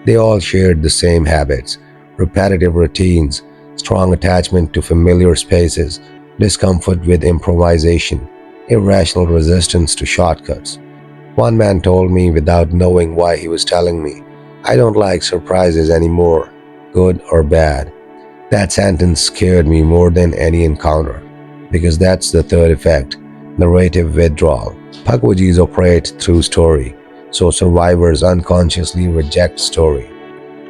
They all shared the same habits: repetitive routines, strong attachment to familiar spaces, discomfort with improvisation, irrational resistance to shortcuts. One man told me without knowing why he was telling me, "I don't like surprises anymore, good or bad." That sentence scared me more than any encounter, because that's the third effect: narrative withdrawal. Pukwudgies operate through story, so survivors unconsciously reject story.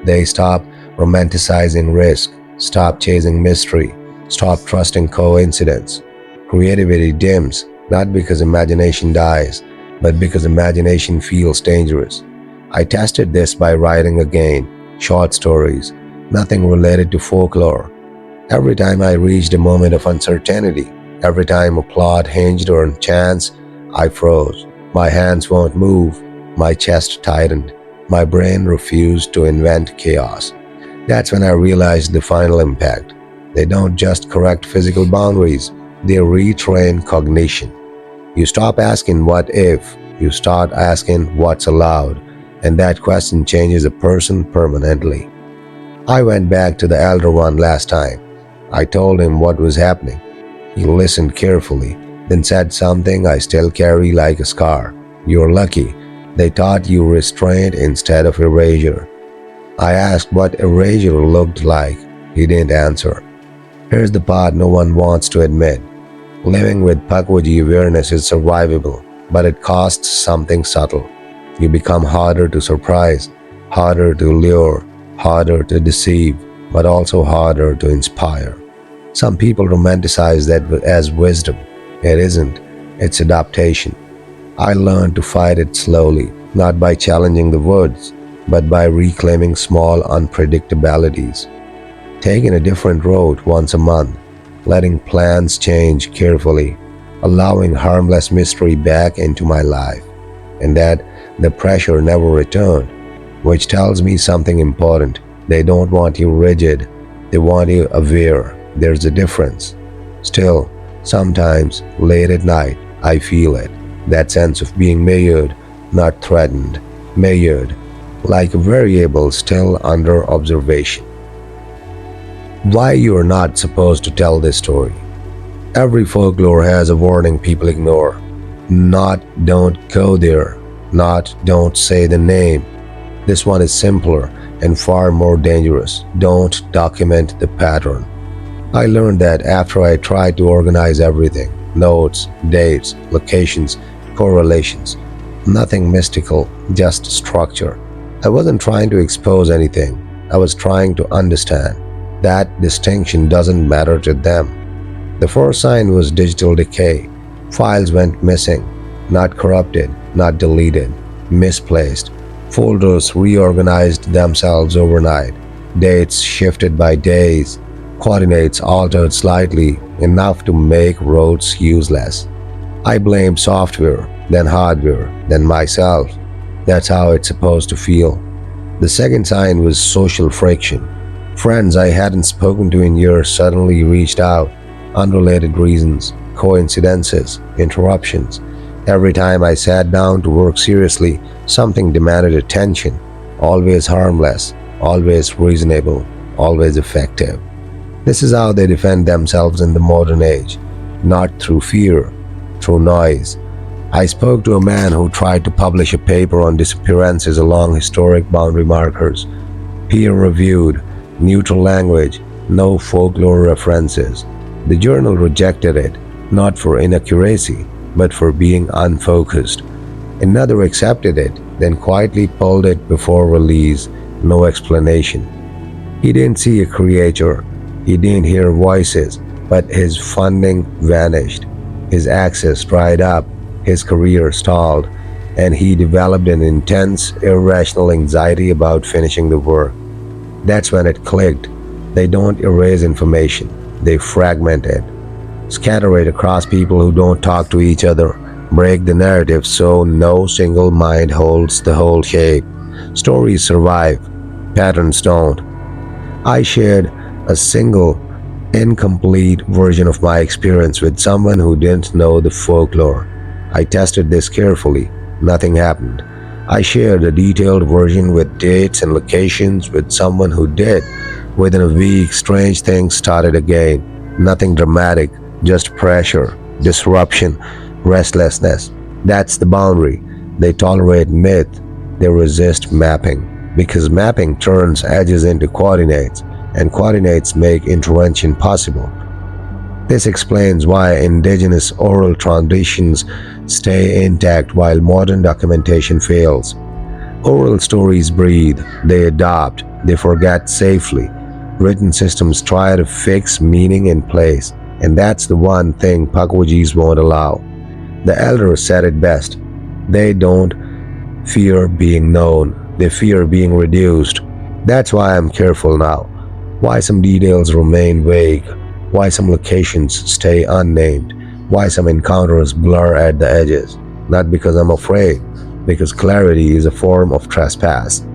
They stop romanticizing risk, stop chasing mystery, stop trusting coincidence. Creativity dims, not because imagination dies, but because imagination feels dangerous. I tested this by writing again, short stories, nothing related to folklore. Every time I reached a moment of uncertainty, every time a plot hinged on chance, I froze. My hands won't move, my chest tightened, my brain refused to invent chaos. That's when I realized the final impact. They don't just correct physical boundaries, they retrain cognition. You stop asking what if, you start asking what's allowed, and that question changes a person permanently. I went back to the elder one last time. I told him what was happening. He listened carefully, then said something I still carry like a scar. "You're lucky. They taught you restraint instead of erasure." I asked what erasure looked like. He didn't answer. Here's the part no one wants to admit. Living with Pukwudgie awareness is survivable, but it costs something subtle. You become harder to surprise, harder to lure, harder to deceive, but also harder to inspire. Some people romanticize that as wisdom. It isn't, it's adaptation. I learned to fight it slowly, not by challenging the words, but by reclaiming small unpredictabilities, taking a different road once a month, letting plans change carefully, allowing harmless mystery back into my life, and that the pressure never returned, which tells me something important. They don't want you rigid, they want you aware. There's a difference. Still, sometimes, late at night, I feel it. That sense of being measured, not threatened, measured, like a variable still under observation. Why you're not supposed to tell this story. Every folklore has a warning people ignore. Not don't go there, not don't say the name. This one is simpler and far more dangerous. Don't document the pattern. I learned that after I tried to organize everything, notes, dates, locations, correlations. Nothing mystical, just structure. I wasn't trying to expose anything. I was trying to understand. That distinction doesn't matter to them. The first sign was digital decay. Files went missing, not corrupted, not deleted, misplaced. Folders reorganized themselves overnight. Dates shifted by days. Coordinates altered slightly, enough to make roads useless. I blamed software, then hardware, then myself. That's how it's supposed to feel. The second sign was social friction. Friends I hadn't spoken to in years suddenly reached out. Unrelated reasons, coincidences, interruptions. Every time I sat down to work seriously, something demanded attention. Always harmless, always reasonable, always effective. This is how they defend themselves in the modern age. Not through fear, through noise. I spoke to a man who tried to publish a paper on disappearances along historic boundary markers. Peer-reviewed, neutral language, no folklore references. The journal rejected it, not for inaccuracy, but for being unfocused. Another accepted it, then quietly pulled it before release, no explanation. He didn't see a creator, he didn't hear voices, but his funding vanished. His access dried up, his career stalled, and he developed an intense, irrational anxiety about finishing the work. That's when it clicked. They don't erase information, they fragment it. Scatter it across people who don't talk to each other, break the narrative so no single mind holds the whole shape. Stories survive, patterns don't. I shared a single, incomplete version of my experience with someone who didn't know the folklore. I tested this carefully. Nothing happened. I shared a detailed version with dates and locations with someone who did. Within a week, strange things started again. Nothing dramatic, just pressure, disruption, restlessness. That's the boundary. They tolerate myth. They resist mapping. Because mapping turns edges into coordinates, and coordinates make intervention possible. This explains why indigenous oral traditions stay intact while modern documentation fails. Oral stories breathe, they adopt, they forget safely. Written systems try to fix meaning in place, and that's the one thing Pukwudgies won't allow. The elders said it best. They don't fear being known, they fear being reduced. That's why I'm careful now. Why some details remain vague. Why some locations stay unnamed. Why some encounters blur at the edges. Not because I'm afraid, because clarity is a form of trespass.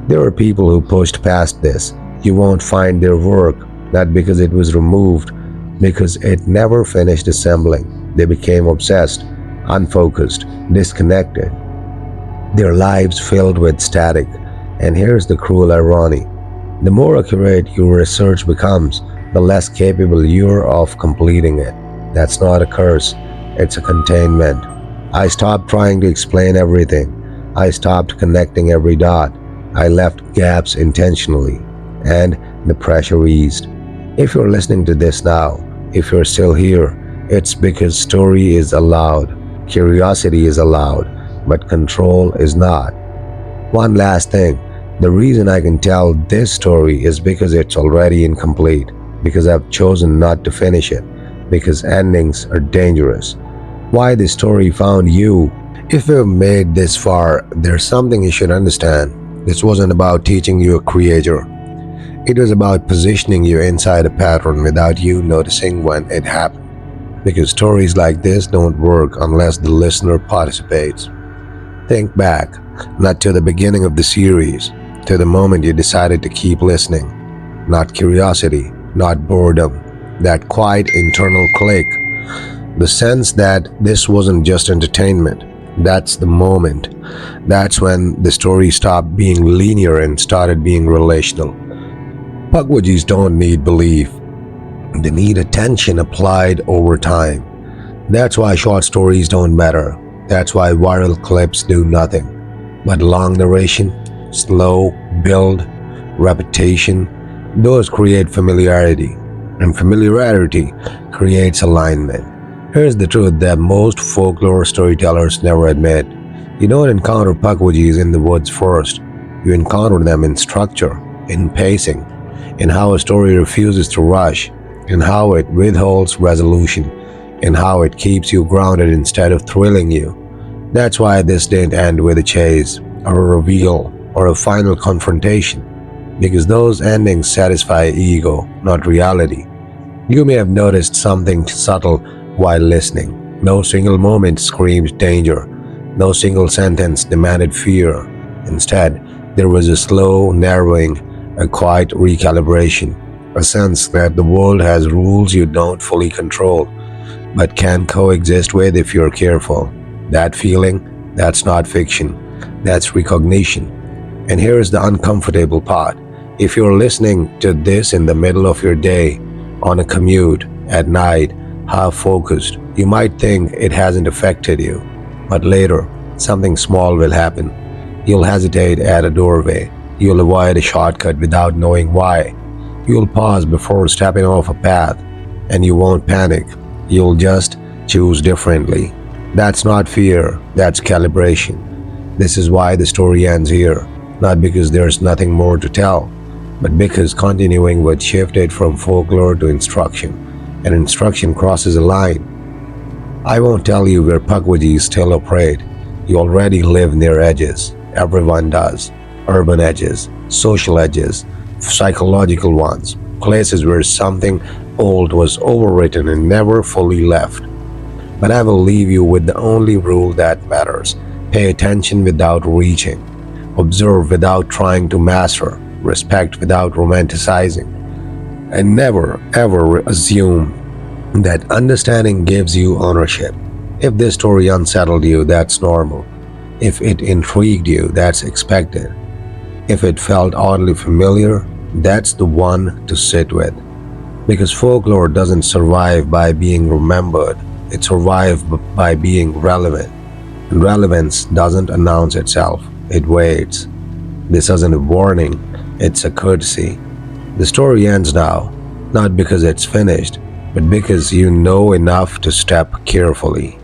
There are people who pushed past this. You won't find their work, not because it was removed, because it never finished assembling. They became obsessed, unfocused, disconnected. Their lives filled with static. And here's the cruel irony. The more accurate your research becomes, the less capable you're of completing it. That's not a curse, it's a containment. I stopped trying to explain everything. I stopped connecting every dot. I left gaps intentionally, and the pressure eased. If you're listening to this now, if you're still here, it's because story is allowed, curiosity is allowed, but control is not. One last thing. The reason I can tell this story is because it's already incomplete. because I've chosen not to finish it, because endings are dangerous. Why this story found you? If you've made this far, there's something you should understand. This wasn't about teaching you a creator. It was about positioning you inside a pattern without you noticing when it happened. Because stories like this don't work unless the listener participates. Think back, not to the beginning of the series, to the moment you decided to keep listening. Not curiosity, not boredom, that quiet internal click, the sense that this wasn't just entertainment. That's the moment. That's when the story stopped being linear and started being relational. Pukwudgies don't need belief, they need attention applied over time. That's why short stories don't matter. That's why viral clips do nothing. But long narration, slow build, repetition, those create familiarity. And familiarity creates alignment. Here's the truth that most folklore storytellers never admit. You don't encounter Pukwudgies in the woods first. You encounter them in structure, in pacing, in how a story refuses to rush, in how it withholds resolution, in how it keeps you grounded instead of thrilling you. That's why this didn't end with a chase, or a reveal, or a final confrontation, because those endings satisfy ego, not reality. You may have noticed something subtle while listening. No single moment screamed danger. No single sentence demanded fear. Instead, there was a slow narrowing, a quiet recalibration, a sense that the world has rules you don't fully control, but can coexist with if you're careful. That feeling, that's not fiction, that's recognition. And here's the uncomfortable part. If you're listening to this in the middle of your day, on a commute, at night, half focused, you might think it hasn't affected you. But later, something small will happen. You'll hesitate at a doorway. You'll avoid a shortcut without knowing why. You'll pause before stepping off a path. And you won't panic. You'll just choose differently. That's not fear, that's calibration. This is why the story ends here. Not because there's nothing more to tell, but because continuing would shift it from folklore to instruction, and instruction crosses a line. I won't tell you where Pukwudgies still operate. You already live near edges. Everyone does. Urban edges, social edges, psychological ones, places where something old was overwritten and never fully left. But I will leave you with the only rule that matters. Pay attention without reaching. Observe without trying to master. Respect without romanticizing. And never ever assume that understanding gives you ownership. If this story unsettled you, that's normal. If it intrigued you, that's expected. If it felt oddly familiar, that's the one to sit with. Because folklore doesn't survive by being remembered, it survives by being relevant. And relevance doesn't announce itself, it waits. This isn't a warning, it's a courtesy. The story ends now, not because it's finished, but because you know enough to step carefully.